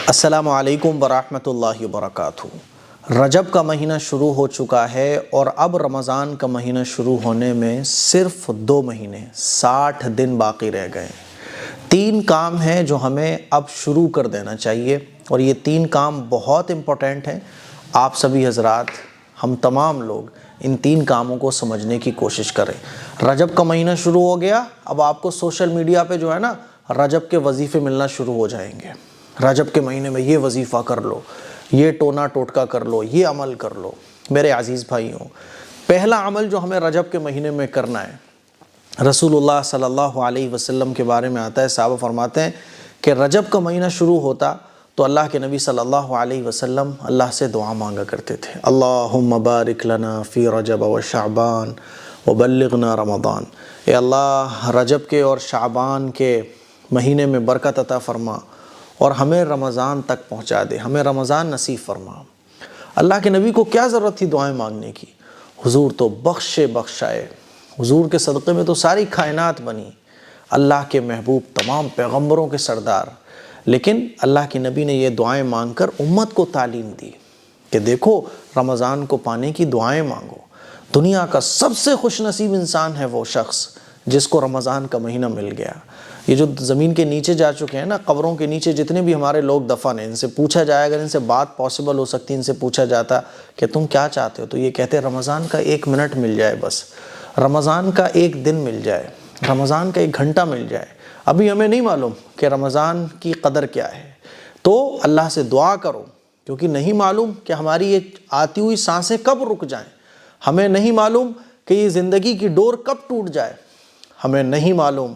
السلام علیکم ورحمۃ اللہ وبرکاتہ۔ رجب کا مہینہ شروع ہو چکا ہے اور اب رمضان کا مہینہ شروع ہونے میں صرف 2 مہینے 60 دن باقی رہ گئے۔ 3 کام ہیں جو ہمیں اب شروع کر دینا چاہیے اور یہ 3 کام بہت امپورٹنٹ ہیں۔ آپ سبھی حضرات، ہم تمام لوگ ان 3 کاموں کو سمجھنے کی کوشش کریں۔ رجب کا مہینہ شروع ہو گیا، اب آپ کو سوشل میڈیا پہ جو ہے نا رجب کے وظیفے ملنا شروع ہو جائیں گے۔ رجب کے مہینے میں یہ وظیفہ کر لو، یہ ٹونا ٹوٹکا کر لو، یہ عمل کر لو۔ میرے عزیز بھائیوں، پہلا عمل جو ہمیں رجب کے مہینے میں کرنا ہے، رسول اللہ صلی اللہ علیہ وسلم کے بارے میں آتا ہے، صحابہ فرماتے ہیں کہ رجب کا مہینہ شروع ہوتا تو اللہ کے نبی صلی اللہ علیہ وسلم اللہ سے دعا مانگا کرتے تھے، اللہم بارک لنا فی رجب و شعبان وبلغنا رمضان۔ اے اللہ، رجب کے اور شعبان کے مہینے میں برکت عطا فرما اور ہمیں رمضان تک پہنچا دے، ہمیں رمضان نصیب فرما۔ اللہ کے نبی کو کیا ضرورت تھی دعائیں مانگنے کی؟ حضور تو بخشائے، حضور کے صدقے میں تو ساری کائنات بنی، اللہ کے محبوب، تمام پیغمبروں کے سردار۔ لیکن اللہ کے نبی نے یہ دعائیں مانگ کر امت کو تعلیم دی کہ دیکھو، رمضان کو پانے کی دعائیں مانگو۔ دنیا کا سب سے خوش نصیب انسان ہے وہ شخص جس کو رمضان کا مہینہ مل گیا۔ یہ جو زمین کے نیچے جا چکے ہیں نا، قبروں کے نیچے جتنے بھی ہمارے لوگ دفن ہیں، ان سے پوچھا جائے، اگر ان سے بات پاسبل ہو سکتی، ان سے پوچھا جاتا کہ تم کیا چاہتے ہو، تو یہ کہتے رمضان کا 1 منٹ مل جائے، بس رمضان کا 1 دن مل جائے، رمضان کا 1 گھنٹہ مل جائے۔ ابھی ہمیں نہیں معلوم کہ رمضان کی قدر کیا ہے، تو اللہ سے دعا کرو، کیونکہ نہیں معلوم کہ ہماری یہ آتی ہوئی سانسیں کب رک جائیں، ہمیں نہیں معلوم کہ یہ زندگی کی ڈور کب ٹوٹ جائے، ہمیں نہیں معلوم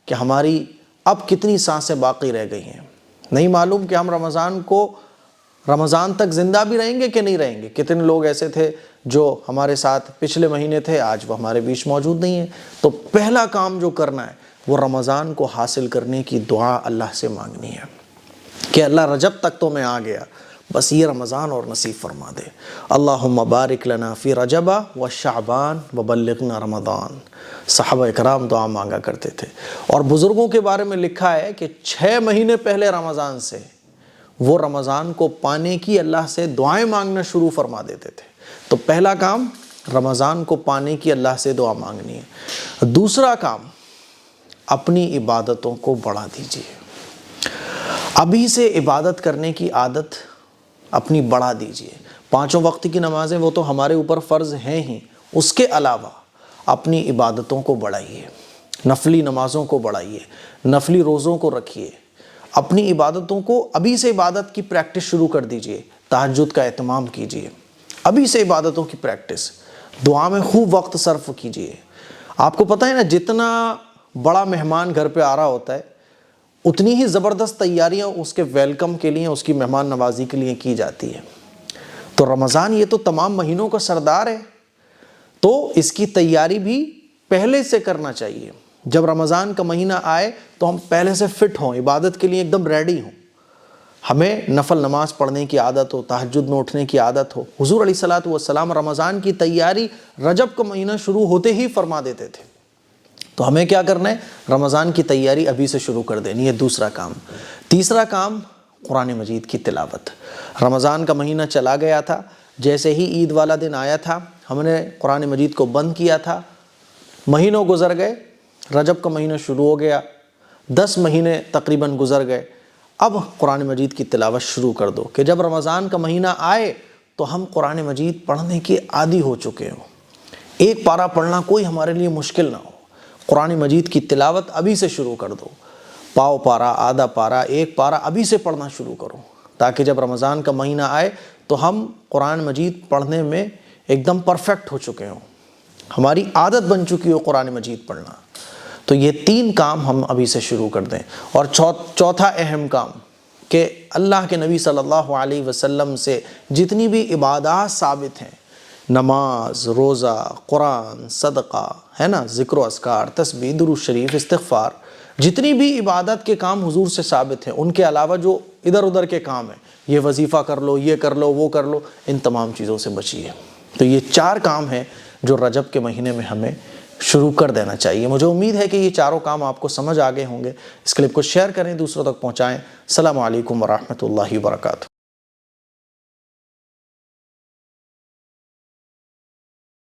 کہ ہماری اب کتنی سانسیں باقی رہ گئی ہیں، نہیں معلوم کہ ہم رمضان تک زندہ بھی رہیں گے کہ نہیں رہیں گے۔ کتنے لوگ ایسے تھے جو ہمارے ساتھ پچھلے مہینے تھے، آج وہ ہمارے بیچ موجود نہیں ہیں۔ تو پہلا کام جو کرنا ہے وہ رمضان کو حاصل کرنے کی دعا اللہ سے مانگنی ہے کہ اللہ، رجب تک تو میں آ گیا، بس یہ رمضان اور نصیب فرما دے۔ اللہم بارک لنا فی رجب و شعبان وبلغنا رمضان۔ صحابہ اکرام دعا مانگا کرتے تھے، اور بزرگوں کے بارے میں لکھا ہے کہ 6 مہینے پہلے رمضان سے وہ رمضان کو پانے کی اللہ سے دعائیں مانگنا شروع فرما دیتے تھے۔ تو پہلا کام رمضان کو پانے کی اللہ سے دعا مانگنی ہے۔ دوسرا کام، اپنی عبادتوں کو بڑھا دیجیے۔ ابھی سے عبادت کرنے کی عادت اپنی بڑھا دیجیے۔ 5 وقت کی نمازیں وہ تو ہمارے اوپر فرض ہیں ہی، اس کے علاوہ اپنی عبادتوں کو بڑھائیے، نفلی نمازوں کو بڑھائیے، نفلی روزوں کو رکھیے، اپنی عبادتوں کو ابھی سے عبادت کی پریکٹس شروع کر دیجیے۔ تہجد کا اہتمام کیجیے، ابھی سے عبادتوں کی پریکٹس، دعا میں خوب وقت صرف کیجیے۔ آپ کو پتہ ہے نا، جتنا بڑا مہمان گھر پہ آ رہا ہوتا ہے، اتنی ہی زبردست تیاریاں اس کے ویلکم کے لیے، اس کی مہمان نوازی کے لیے کی جاتی ہے۔ تو رمضان یہ تو تمام مہینوں کا سردار ہے، تو اس کی تیاری بھی پہلے سے کرنا چاہیے۔ جب رمضان کا مہینہ آئے تو ہم پہلے سے فٹ ہوں، عبادت کے لیے ایک دم ریڈی ہوں، ہمیں نفل نماز پڑھنے کی عادت ہو، تہجد میں اٹھنے کی عادت ہو۔ حضور علیہ الصلوۃ والسلام رمضان کی تیاری رجب کا مہینہ شروع ہوتے ہی فرما دیتے تھے۔ تو ہمیں کیا کرنا ہے؟ رمضان کی تیاری ابھی سے شروع کر دینی ہے، دوسرا کام۔ تیسرا کام، قرآن مجید کی تلاوت۔ رمضان کا مہینہ چلا گیا تھا، جیسے ہی عید والا دن آیا تھا ہم نے قرآن مجید کو بند کیا تھا، مہینوں گزر گئے، رجب کا مہینہ شروع ہو گیا، 10 مہینے تقریباً گزر گئے۔ اب قرآن مجید کی تلاوت شروع کر دو کہ جب رمضان کا مہینہ آئے تو ہم قرآن مجید پڑھنے کے عادی ہو چکے ہوں، 1 پارہ پڑھنا کوئی ہمارے لیے مشکل نہ ہو۔ قرآن مجید کی تلاوت ابھی سے شروع کر دو، پاؤ پارہ، آدھا پارہ، 1 پارہ ابھی سے پڑھنا شروع کرو، تاکہ جب رمضان کا مہینہ آئے تو ہم قرآن مجید پڑھنے میں ایک دم پرفیکٹ ہو چکے ہوں، ہماری عادت بن چکی ہو قرآن مجید پڑھنا۔ تو یہ 3 کام ہم ابھی سے شروع کر دیں۔ اور چوتھا اہم کام کہ اللہ کے نبی صلی اللہ علیہ وسلم سے جتنی بھی عبادات ثابت ہیں، نماز، روزہ، قرآن، صدقہ، ہے نا، ذکر و اذکار، تسبیح، درود شریف، استغفار، جتنی بھی عبادت کے کام حضور سے ثابت ہیں، ان کے علاوہ جو ادھر ادھر کے کام ہیں، یہ وظیفہ کر لو، یہ کر لو، وہ کر لو، ان تمام چیزوں سے بچیے۔ تو یہ 4 کام ہیں جو رجب کے مہینے میں ہمیں شروع کر دینا چاہیے۔ مجھے امید ہے کہ یہ چاروں کام آپ کو سمجھ آ گئے ہوں گے۔ اس کلپ کو شیئر کریں، دوسروں تک پہنچائیں۔ السلام علیکم ورحمۃ اللہ وبرکاتہ۔